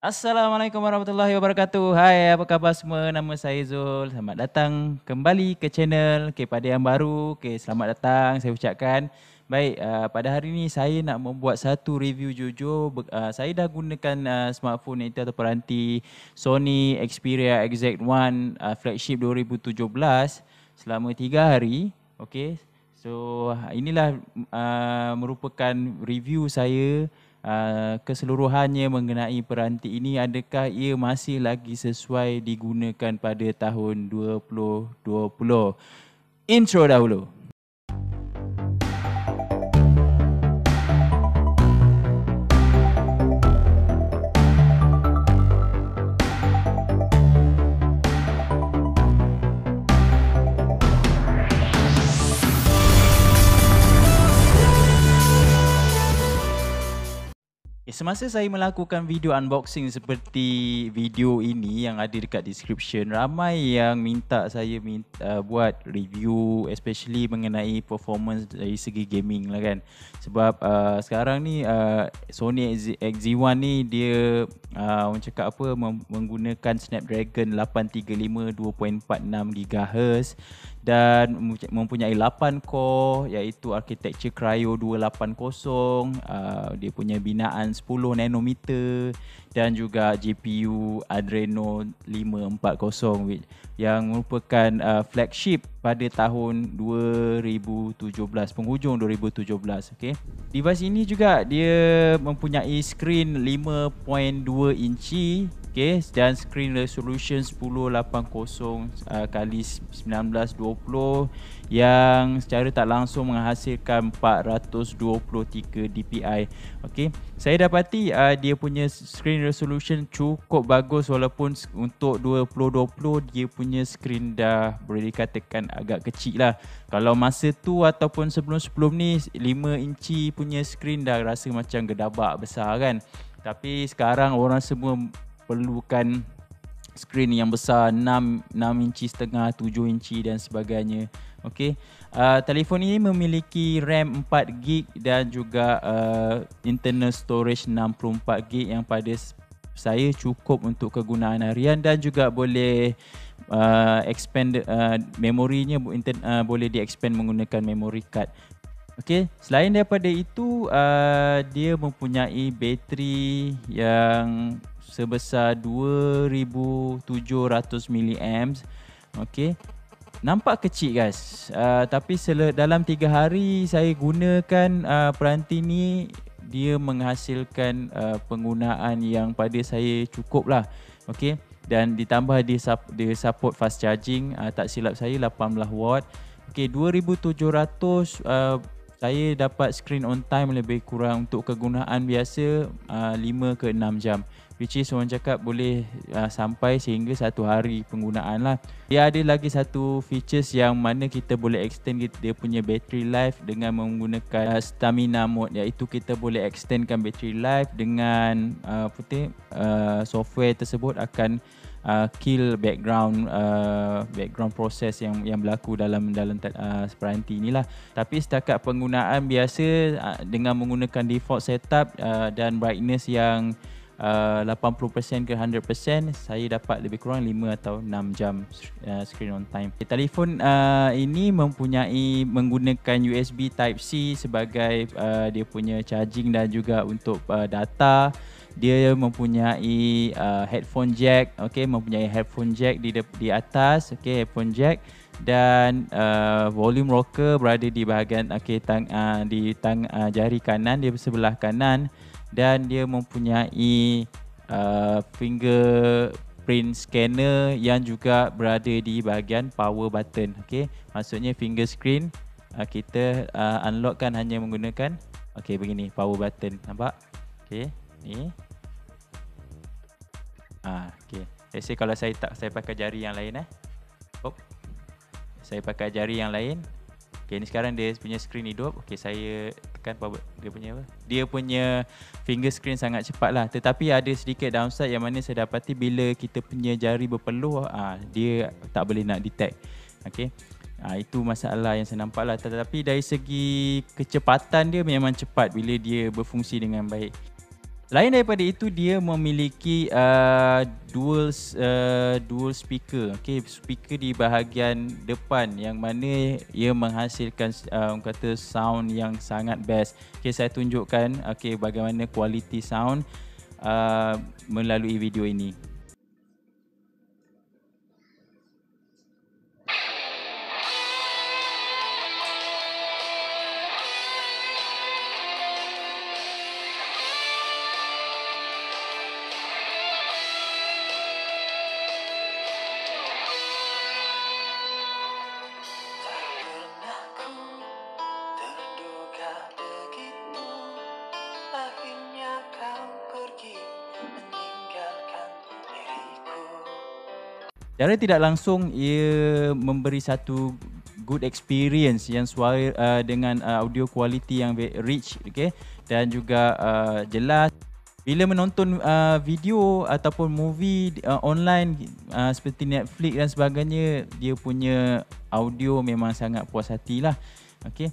Assalamualaikum warahmatullahi wabarakatuh. Hai, apa khabar semua? Nama saya Zul. Selamat datang kembali ke channel. Pada yang baru, selamat datang saya ucapkan. Baik, pada hari ini saya nak membuat satu review jujur. Saya dah gunakan smartphone itu atau peranti Sony Xperia XZ1 flagship 2017 selama 3 hari. Okey. So, inilah merupakan review saya keseluruhannya mengenai peranti ini. Adakah ia masih lagi sesuai digunakan pada tahun 2020? Intro dahulu. Semasa saya melakukan video unboxing seperti video ini yang ada dekat description, ramai yang minta saya buat review especially mengenai performance dari segi gaming lah kan. Sebab sekarang ni Sony XZ1 ni dia orang cakap apa, menggunakan Snapdragon 835 2.46 GHz dan mempunyai 8 core iaitu architecture Cryo 280. Dia punya binaan 10 nanometer dan juga GPU Adreno 540 yang merupakan flagship pada tahun 2017, penghujung 2017. Okay. Device ini juga dia mempunyai screen 5.2 inci. Okay, dan screen resolution 1080 kali 1920 yang secara tak langsung menghasilkan 423 dpi. Okay, saya dapati dia punya screen resolution cukup bagus walaupun untuk 2020 dia punya screen dah boleh dikatakan agak kecil lah. Kalau masa tu ataupun sebelum-sebelum ni 5 inci punya screen dah rasa macam gedabak besar kan. Tapi sekarang orang semua perlukan skrin yang besar, 6 inci setengah, 7 inci dan sebagainya. Okey. Telefon ini memiliki RAM 4GB dan juga internal storage 64GB yang pada saya cukup untuk kegunaan harian dan juga boleh expand memorinya boleh di-expand menggunakan memory card. Okey, selain daripada itu dia mempunyai bateri yang sebesar 2700 mAh. Okey. Nampak kecil guys. Tapi dalam 3 hari saya gunakan peranti ni, dia menghasilkan penggunaan yang pada saya cukup lah. Okey. Dan ditambah dia support fast charging, tak silap saya 18 watt. Okey, 2700 saya dapat screen on time lebih kurang untuk kegunaan biasa 5 ke 6 jam, which is orang cakap boleh sampai sehingga 1 hari penggunaan lah. Dia ada lagi satu features yang mana kita boleh extend dia punya battery life dengan menggunakan stamina mode, iaitu kita boleh extendkan battery life dengan software tersebut akan kill background proses yang berlaku dalam peranti inilah. Tapi setakat penggunaan biasa dengan menggunakan default setup dan brightness yang 80% ke 100%, saya dapat lebih kurang 5 atau 6 jam screen on time. Telefon ini menggunakan USB Type-C sebagai dia punya charging dan juga untuk data. Dia mempunyai headphone jack, mempunyai headphone jack di atas, headphone jack, dan volume rocker berada di bahagian jari kanan, di sebelah kanan, dan dia mempunyai fingerprint scanner yang juga berada di bahagian power button. Maksudnya finger screen kita unlockkan hanya menggunakan begini, power button, nampak? Ni. Let's say kalau saya pakai jari yang lain saya pakai jari yang lain. Ni sekarang dia punya screen hidup. Saya tekan power, dia punya finger screen sangat cepat lah. Tetapi ada sedikit downside yang mana saya dapati bila kita punya jari berpeluh, dia tak boleh nak detect. Itu masalah yang saya nampak lah. Tetapi dari segi kecepatan dia memang cepat bila dia berfungsi dengan baik. Lain daripada itu, dia memiliki dual speaker. Okay, speaker di bahagian depan yang mana ia menghasilkan orang kata sound yang sangat best. Okay, saya tunjukkan bagaimana kualiti sound melalui video ini. Secara tidak langsung ia memberi satu good experience yang suara dengan audio quality yang rich, okay, dan juga jelas. Bila menonton video ataupun movie online seperti Netflix dan sebagainya, dia punya audio memang sangat puas hati lah, okay.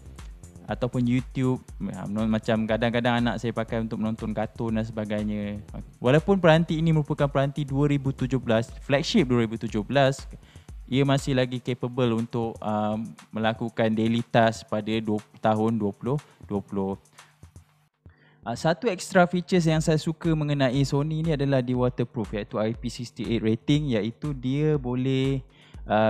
Ataupun YouTube, macam kadang-kadang anak saya pakai untuk menonton kartun dan sebagainya. Walaupun peranti ini merupakan peranti 2017, flagship 2017, ia masih lagi capable untuk melakukan daily task pada tahun 2020. Satu extra features yang saya suka mengenai Sony ni adalah dia waterproof, iaitu IP68 rating, iaitu dia boleh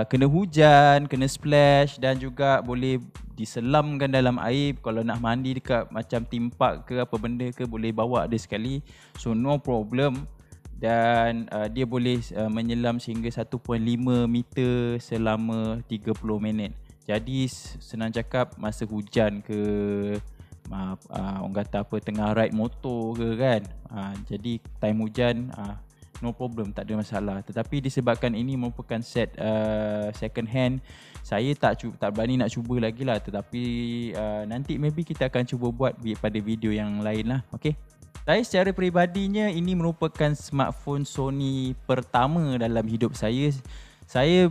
kena hujan, kena splash dan juga boleh diselamkan dalam air. Kalau nak mandi dekat macam theme park ke apa benda ke, boleh bawa dia sekali, so no problem. Dan dia boleh menyelam sehingga 1.5 meter selama 30 minit. Jadi senang cakap, masa hujan ke, orang kata apa, tengah ride motor ke kan, jadi time hujan, no problem, tak ada masalah. Tetapi disebabkan ini merupakan set second hand, saya tak berani nak cuba lagi lah. Tetapi nanti maybe kita akan cuba buat pada video yang lain lah. Okay, saya secara peribadinya ini merupakan smartphone Sony pertama dalam hidup saya. Saya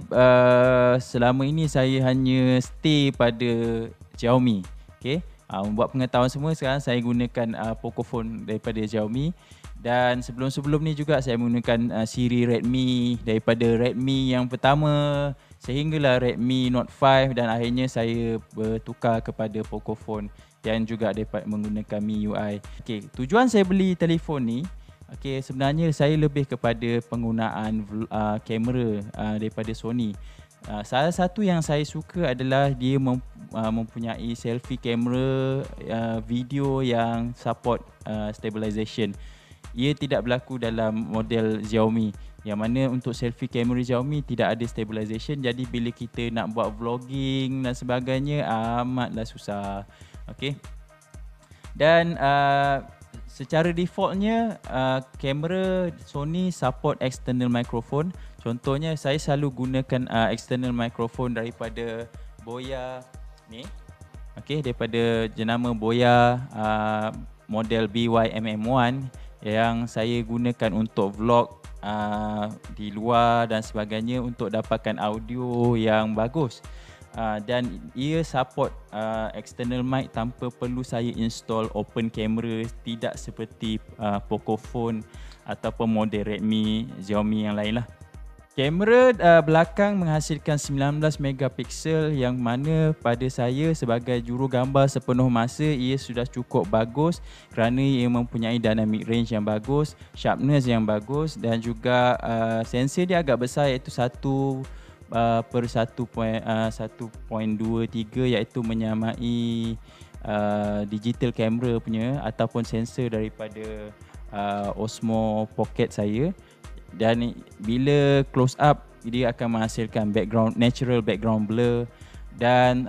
selama ini saya hanya stay pada Xiaomi. Okay, buat pengetahuan semua, sekarang saya gunakan Pocophone daripada Xiaomi. Dan sebelum-sebelum ni juga saya menggunakan siri Redmi, daripada Redmi yang pertama sehinggalah Redmi Note 5, dan akhirnya saya bertukar kepada Pocophone dan juga dapat menggunakan MIUI. Okey, tujuan saya beli telefon ni, okey, sebenarnya saya lebih kepada penggunaan kamera daripada Sony. Salah satu yang saya suka adalah dia mempunyai selfie kamera video yang support stabilization. Ia tidak berlaku dalam model Xiaomi, yang mana untuk selfie kamera Xiaomi tidak ada stabilization. Jadi bila kita nak buat vlogging dan sebagainya, amatlah susah. Okay. Dan secara defaultnya kamera Sony support external microphone. Contohnya saya selalu gunakan external microphone daripada Boya ni. Okay, daripada jenama Boya model BY-MM1 yang saya gunakan untuk vlog di luar dan sebagainya untuk dapatkan audio yang bagus. Dan ia support external mic tanpa perlu saya install open camera, tidak seperti Pocophone ataupun model Redmi, Xiaomi yang lain lah. Kamera belakang menghasilkan 19 megapiksel, yang mana pada saya sebagai jurugambar sepenuh masa ia sudah cukup bagus kerana ia mempunyai dynamic range yang bagus, sharpness yang bagus, dan juga sensor dia agak besar, iaitu 1/1.23, iaitu menyamai digital camera punya ataupun sensor daripada Osmo Pocket saya. Dan bila close up, dia akan menghasilkan natural background blur. Dan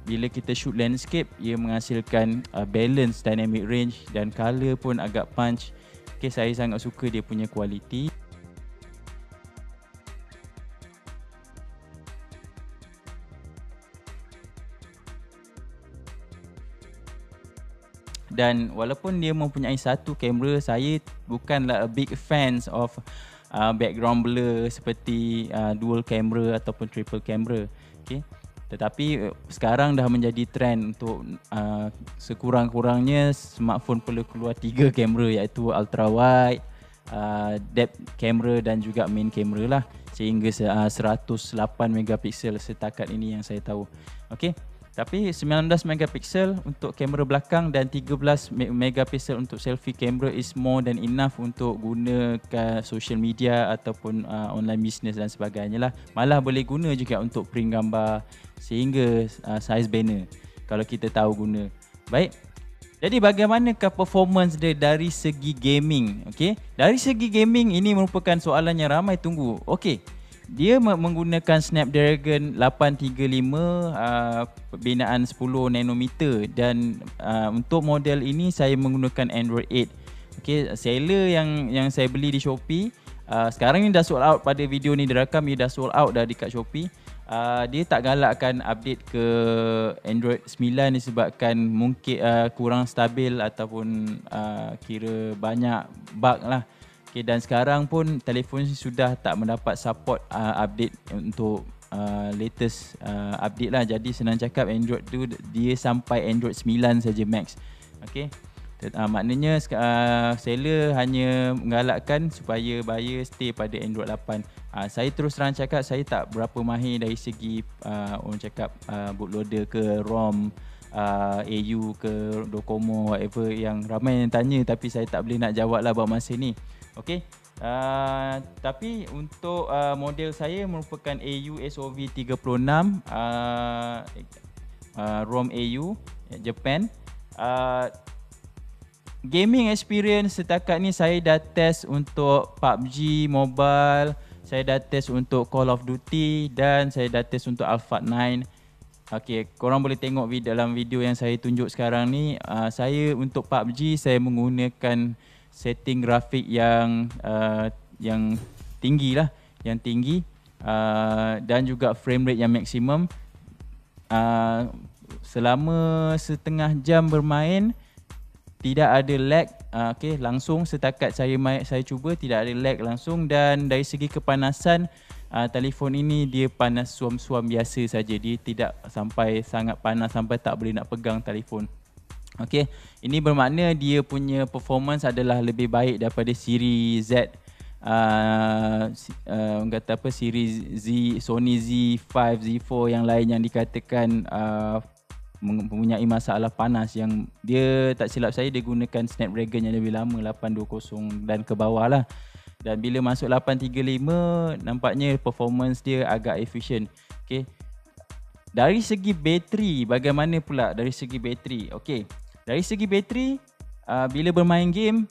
bila kita shoot landscape, ia menghasilkan balance dynamic range, dan color pun agak punch. Okay, saya sangat suka dia punya kualiti. Dan walaupun dia mempunyai satu kamera, saya bukanlah a big fans of background blur seperti dual camera ataupun triple camera. Okay. Tetapi sekarang dah menjadi trend untuk sekurang-kurangnya smartphone perlu keluar 3 kamera, iaitu ultra wide, depth camera dan juga main camera lah, sehingga 108 megapiksel setakat ini yang saya tahu. Okey. Tapi 19 megapiksel untuk kamera belakang dan 13 megapiksel untuk selfie camera is more than enough untuk gunakan social media ataupun online business dan sebagainya lah. Malah boleh guna juga untuk print gambar sehingga size banner kalau kita tahu guna. Baik. Jadi bagaimanakah performance dia dari segi gaming? Okey. Dari segi gaming ini merupakan soalan yang ramai tunggu. Okey. Dia menggunakan Snapdragon 835 binaan 10 nanometer dan untuk model ini saya menggunakan Android 8. Okey, seller yang saya beli di Shopee, sekarang ni dah sold out. Pada video ni direkam dia dah sold out dah dekat Shopee. Dia tak galakkan update ke Android 9 disebabkan mungkin kurang stabil ataupun kira banyak bug lah. Okay, dan sekarang pun telefon sudah tak mendapat support update untuk latest update lah. Jadi senang cakap Android tu dia sampai Android 9 saja max. Okay. Maknanya seller hanya menggalakkan supaya buyer stay pada Android 8. Saya terus terang cakap saya tak berapa mahir dari segi orang cakap bootloader ke ROM, AU ke Docomo, whatever yang ramai yang tanya, tapi saya tak boleh nak jawab lah buat masa ni. Okey. Tapi untuk model saya merupakan AU SOV 36, ROM AU Japan. Gaming experience setakat ni saya dah test untuk PUBG Mobile, saya dah test untuk Call of Duty dan saya dah test untuk Alpha 9. Okey, korang boleh tengok dalam video yang saya tunjuk sekarang ni. Saya untuk PUBG saya menggunakan setting grafik yang tinggi lah, yang tinggi dan juga frame rate yang maksimum. Selama setengah jam bermain tidak ada lag. Okey, langsung setakat saya cuba tidak ada lag langsung, dan dari segi kepanasan telefon ini dia panas suam-suam biasa saja. Dia tidak sampai sangat panas sampai tak boleh nak pegang telefon. Okey, ini bermakna dia punya performance adalah lebih baik daripada siri Z, orang kata apa, siri Z, Sony Z5, Z4 yang lain yang dikatakan mempunyai masalah panas. Yang dia tak silap saya dia gunakan Snapdragon yang lebih lama, 820 dan ke bawah lah. Dan bila masuk 835 nampaknya performance dia agak efisien. Okey. Dari segi bateri, bagaimana pula dari segi bateri? Okey. Dari segi bateri, bila bermain game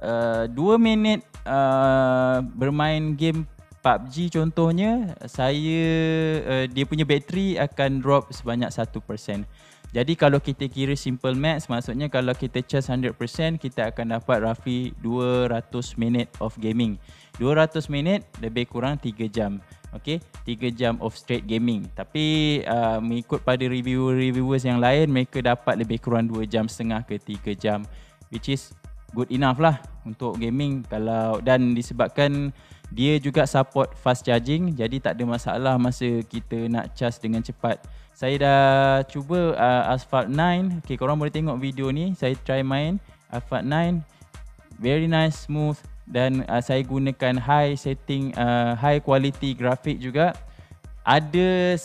2 minit bermain game PUBG contohnya, dia punya bateri akan drop sebanyak 1%. Jadi kalau kita kira simple maths, maksudnya kalau kita charge 100%, kita akan dapat roughly 200 minit of gaming. 200 minit lebih kurang 3 jam. Okay, 3 jam of straight gaming. Tapi mengikut pada reviewers yang lain, mereka dapat lebih kurang 2 jam setengah ke 3 jam, which is good enough lah untuk gaming. Dan disebabkan dia juga support fast charging, jadi tak ada masalah masa kita nak charge dengan cepat. Saya dah cuba Asphalt 9. Okay, korang boleh tengok video ni. Saya try main Asphalt 9. Very nice, smooth. Dan saya gunakan high setting, high quality grafik juga. Ada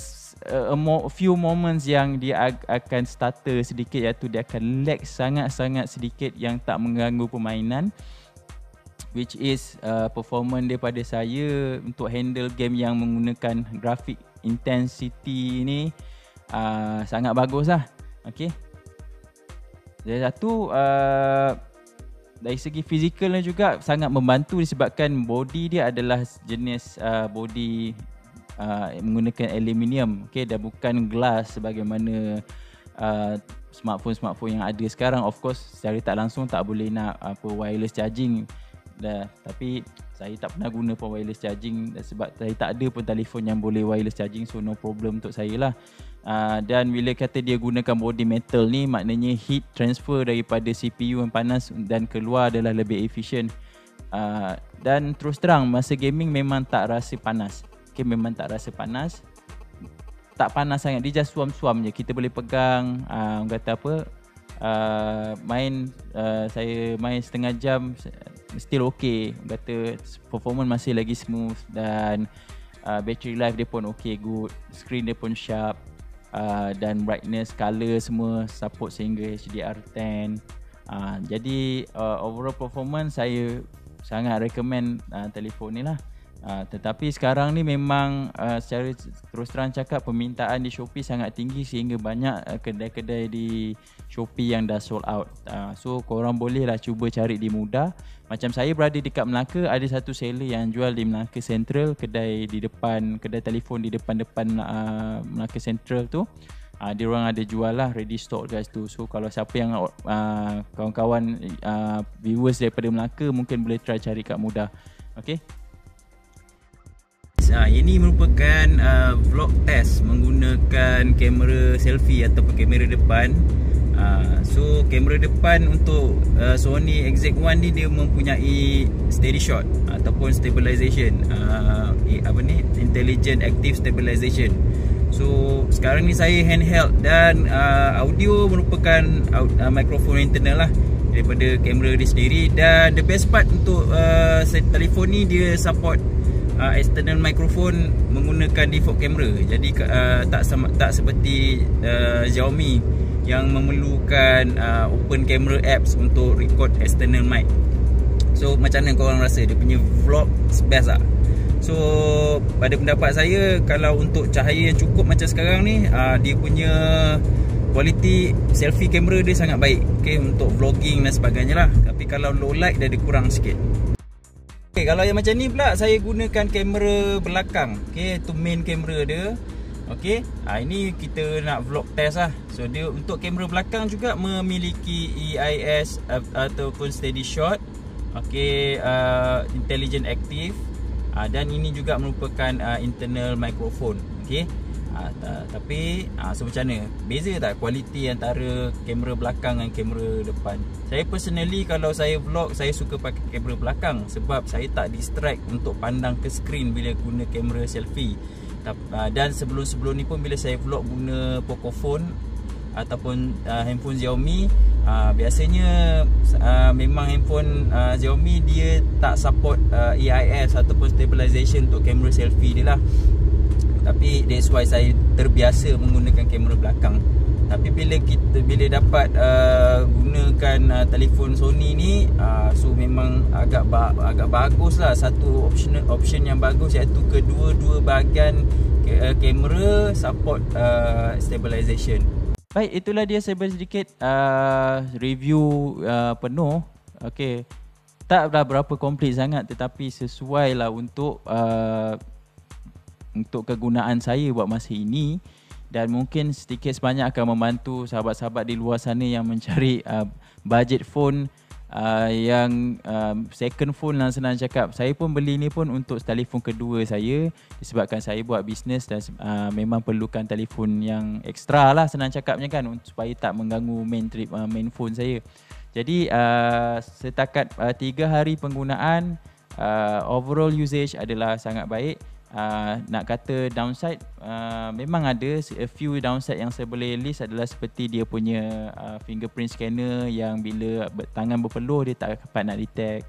few moments yang dia akan stutter sedikit, iaitu dia akan lag sangat-sangat sedikit yang tak mengganggu permainan, which is performance daripada saya untuk handle game yang menggunakan grafik intensity ni sangat bagus lah. Okay. Jadi satu, dari segi fizikal juga sangat membantu disebabkan body dia adalah jenis body menggunakan aluminium, okay, dan bukan glass sebagaimana smartphone yang ada sekarang. Of course secara tak langsung tak boleh nak wireless charging dah, tapi saya tak pernah guna pun wireless charging sebab saya tak ada pun telefon yang boleh wireless charging, so no problem untuk saya lah. Dan bila kata dia gunakan body metal ni, maknanya heat transfer daripada CPU yang panas dan keluar adalah lebih efisien. Dan terus terang masa gaming memang tak rasa panas. Okay, memang tak rasa panas. tak panas sangat, dia just suam-suam je. Kita boleh pegang, orang kata apa, saya main setengah jam still okay. Orang kata performance masih lagi smooth dan battery life dia pun okay, good. Screen dia pun sharp, dan brightness, color semua support sehingga HDR10. Jadi overall performance saya sangat recommend telefon ni lah. Tetapi sekarang ni memang secara terus terang cakap, permintaan di Shopee sangat tinggi sehingga banyak kedai-kedai di Shopee yang dah sold out. So korang boleh lah cuba cari di Mudah. Macam saya berada dekat Melaka, ada satu seller yang jual di Melaka Central, kedai telefon di depan-depan Melaka Central tu. Dia orang ada jual lah, ready stock guys tu. So kalau siapa yang kawan-kawan viewers daripada Melaka, mungkin boleh try cari kat Mudah. Okay. Ini merupakan vlog test menggunakan kamera selfie ataupun kamera depan. So kamera depan untuk Sony Exact-1 ni dia mempunyai steady shot ataupun stabilization, intelligent active stabilization. So sekarang ni saya handheld dan audio merupakan mikrofon internal lah daripada kamera dia sendiri. Dan the best part untuk telefon ni, dia support external microphone menggunakan default camera. Jadi tak seperti Xiaomi yang memerlukan open camera apps untuk record external mic. So macam mana korang rasa dia punya vlog best tak? So pada pendapat saya, kalau untuk cahaya yang cukup macam sekarang ni, dia punya kualiti selfie kamera dia sangat baik, okay, untuk vlogging dan sebagainya lah. Tapi kalau low light dia ada kurang sikit. Okay, kalau yang macam ni pula, saya gunakan kamera belakang. Okay, itu main kamera dia. Okay, ini kita nak vlog test lah. So dia untuk kamera belakang juga memiliki EIS ataupun steady shot. Okay, intelligent active. Dan ini juga merupakan internal microphone. Okay, tapi so macam mana? Beza tak kualiti antara kamera belakang dan kamera depan? Saya personally, kalau saya vlog, saya suka pakai kamera belakang sebab saya tak distract untuk pandang ke skrin bila guna kamera selfie. Dan sebelum-sebelum ni pun bila saya vlog guna Pocophone ataupun handphone Xiaomi, biasanya memang handphone Xiaomi dia tak support EIS ataupun stabilization untuk kamera selfie dia lah. Tapi that's why saya terbiasa menggunakan kamera belakang. Tapi bila dapat gunakan telefon Sony ni, so memang agak bagus lah. Satu option yang bagus iaitu kedua-dua bahagian kamera support stabilization. Baik, itulah dia saya beri sedikit review penuh. Okay, tak berapa komplit sangat, tetapi sesuai lah untuk kegunaan saya buat masa ini. Dan mungkin sedikit sebanyak akan membantu sahabat-sahabat di luar sana yang mencari budget phone, yang second phone lah senang cakap. Saya pun beli ni pun untuk telefon kedua saya, disebabkan saya buat bisnes dan memang perlukan telefon yang ekstra lah senang cakapnya kan, supaya tak mengganggu main phone saya. Jadi setakat 3 hari penggunaan, overall usage adalah sangat baik. Nak kata downside, memang ada a few downside yang saya boleh list adalah seperti dia punya fingerprint scanner yang bila tangan berpeluh dia tak dapat nak detect.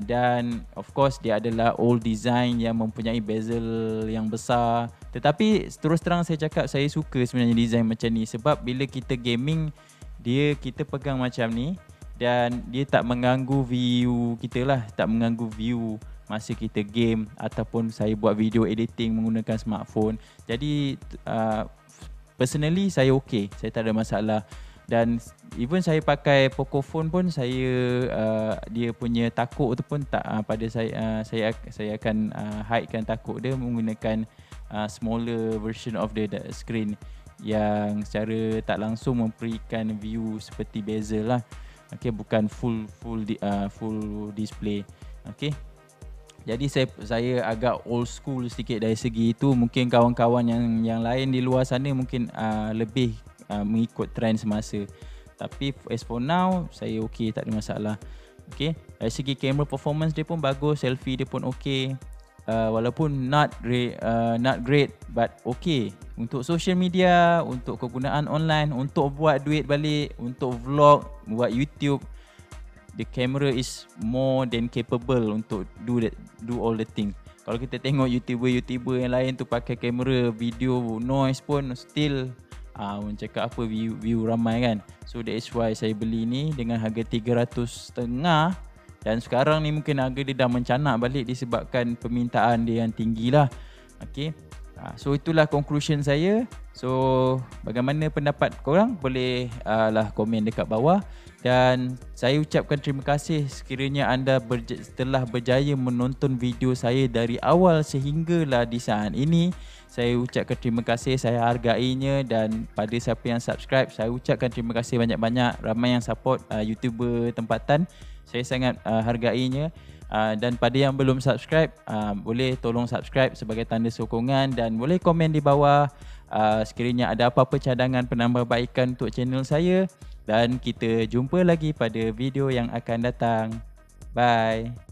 Dan of course dia adalah old design yang mempunyai bezel yang besar. Tetapi terus terang saya cakap, saya suka sebenarnya design macam ni sebab bila kita gaming, kita pegang macam ni dan dia tak mengganggu view kita lah, tak mengganggu view masa kita game ataupun saya buat video editing menggunakan smartphone. Jadi personally saya okay, saya tak ada masalah. Dan even saya pakai Pocophone pun saya dia punya takuk tu pun tak pada saya akan hidekan takuk dia menggunakan smaller version of the screen yang secara tak langsung memberikan view seperti bezel lah. Okay, bukan full display. Okay, jadi saya agak old school sedikit dari segi itu. Mungkin kawan-kawan yang lain di luar sana mungkin lebih mengikut trend semasa. Tapi as for now, saya okay, tak ada masalah. Okay, dari segi camera performance dia pun bagus, selfie dia pun okay. walaupun not great but okay untuk social media, untuk kegunaan online, untuk buat duit balik, untuk vlog, buat YouTube. The camera is more than capable untuk do all the things. Kalau kita tengok YouTuber yang lain tu pakai kamera video noise pun still orang cakap apa view ramai kan. So that is why saya beli ni dengan harga 300.5, dan sekarang ni mungkin harga dia dah mencanak balik disebabkan permintaan dia yang tinggi lah. Okay. So itulah conclusion saya. So bagaimana pendapat korang? Boleh lah komen dekat bawah. Dan saya ucapkan terima kasih sekiranya anda telah berjaya menonton video saya dari awal sehinggalah di saat ini. Saya ucapkan terima kasih, saya hargainya. Dan pada siapa yang subscribe, saya ucapkan terima kasih banyak-banyak. Ramai yang support YouTuber tempatan, saya sangat hargainya. Dan pada yang belum subscribe, boleh tolong subscribe sebagai tanda sokongan. Dan boleh komen di bawah sekiranya ada apa-apa cadangan penambahbaikan untuk channel saya. Dan kita jumpa lagi pada video yang akan datang. Bye.